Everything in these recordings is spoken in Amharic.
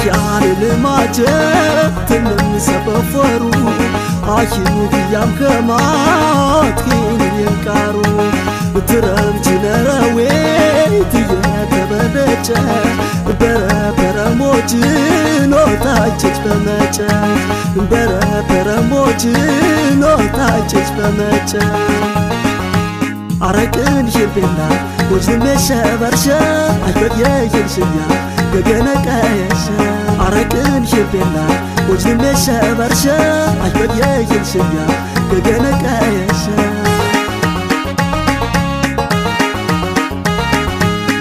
ያህያን ልማጀ ትንም ሰበፈሩ አሂኑ ግያም ከማት ይንቃሩ ትረምት ነረዌ ትየተበለጨ በረበረ ሞጅ ኖታችች በመጨ በረበረ ሞጅ ኖታችች በመጨ አረቅን ይቤላ ወጅን መሸበርሸ አይበየ ይልሽኛ ገገነቀየሸ አረቅን ይቤላ ወጅን መሸበርሸ አይበየ ይልሽኛ ገገነቀየሸ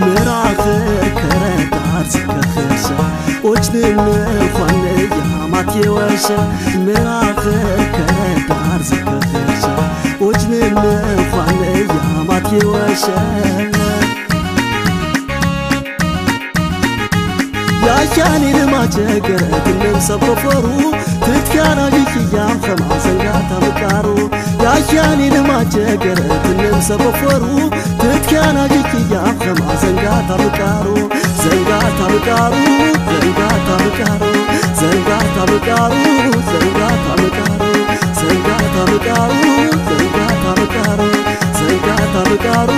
ምራኽር ከረዳር ዝከኽርሸ ወጅን ኳን ያማት የወሸ ምራኽር ከረዳር ዝከኽርሸ ወጅን ኳን ያማት የወሸ ያያኔ ልማጀገረ ትንም ሰበፈሩ ትትካና ይክያም ከማዘንጋታ ምቃሩ ያያኔ ልማጀገረ ትንም ሰበፈሩ ትትካና ይክያም ከማዘንጋታ ምቃሩ ዘንጋታ ምቃሩ ዘንጋታ ምቃሩ ዘንጋታ ምቃሩ ዘንጋታ ምቃሩ ዘንጋታ ምቃሩ ዘንጋታ ምቃሩ ዘንጋታ ምቃሩ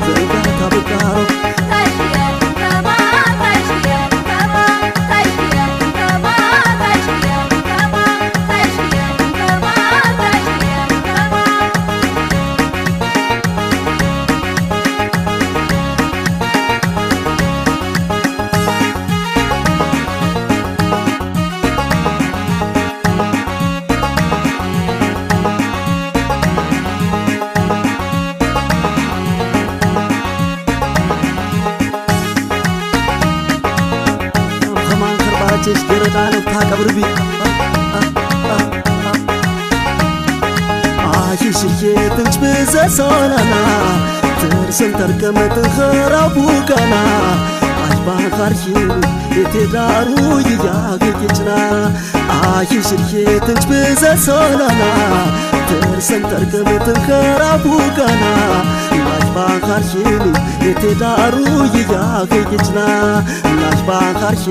ዘንጋታ ምቃሩ ችሽ ገረዳን ታቀብርቢ አሽሽዬ ትንች ብዘሶናና ትርስን ተርከመት ኸራቡካና አሽባኻርሺ የቴዳሩ ይያግጭና አሽሽዬ ትንች ብዘሶናና ትርስን ተርከመት ኸራቡካና አሽባኻርሺ የቴዳሩ ይያግጭና አሽባኻርሺ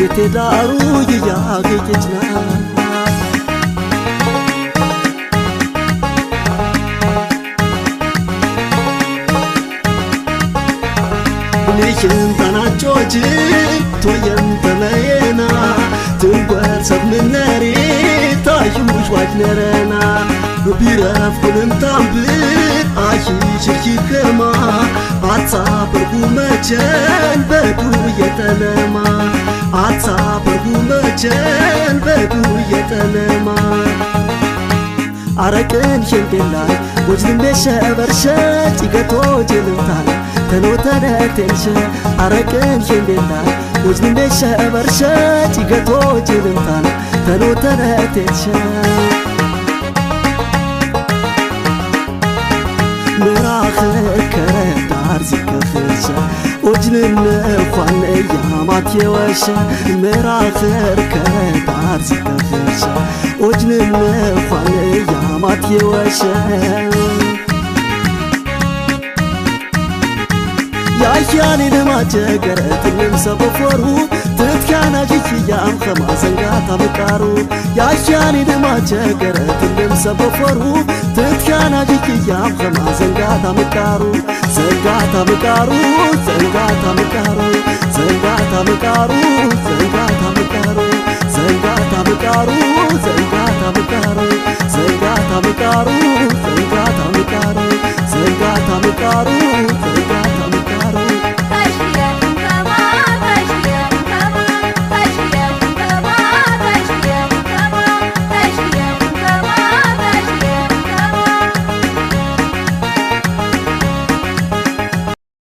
የቴዳሩ ይያግጭና ልሽን ተናጮጂ ቶየም ተመየና ትንጓር ሰብምነሪ ታዩሽ ዋጅነረና ቢረፍ ኩንም ታምብ አሺ ሽርኪ ከማ አጻበርኩ መቸን በዱ የተለማ አጻበርኩ መቸን በዱ የተለማ አረቅን ሽንቤላ ወጅን በሸበርሸ ጭገቶ ጅልምታል ተኖተረቴንሸ አረቅን ሽንቤላ ወጅን በሸበርሸ ጭገቶ ጅልምታል ተኖተረቴንሸ ምራኽር ከረዳር ዝከኽርሸ ወጅን ኳን ያማት የወሸ ምራኽር ከረዳር ዝከኽርሸ ወጅን ኳን ያማት የወሸ ያያኔ ልማጀገረ ትንም ሰበፈሩ ትትካና ጅጅያም ከማዘንጋታ ምቃሩ ያያኔ ልማጀገረ ትንም ሰበፈሩ ትትካና ጅጅያም ከማዘንጋታ ምቃሩ ዘንጋታ ምቃሩ ዘንጋታ ምቃሩ ዘንጋታ ምቃሩ ዘንጋታ ምቃሩ ዘንጋታ ምቃሩ ዘንጋታ ምቃሩ ዘንጋታ ምቃሩ ዘንጋታ ምቃሩ ዘንጋታ ምቃሩ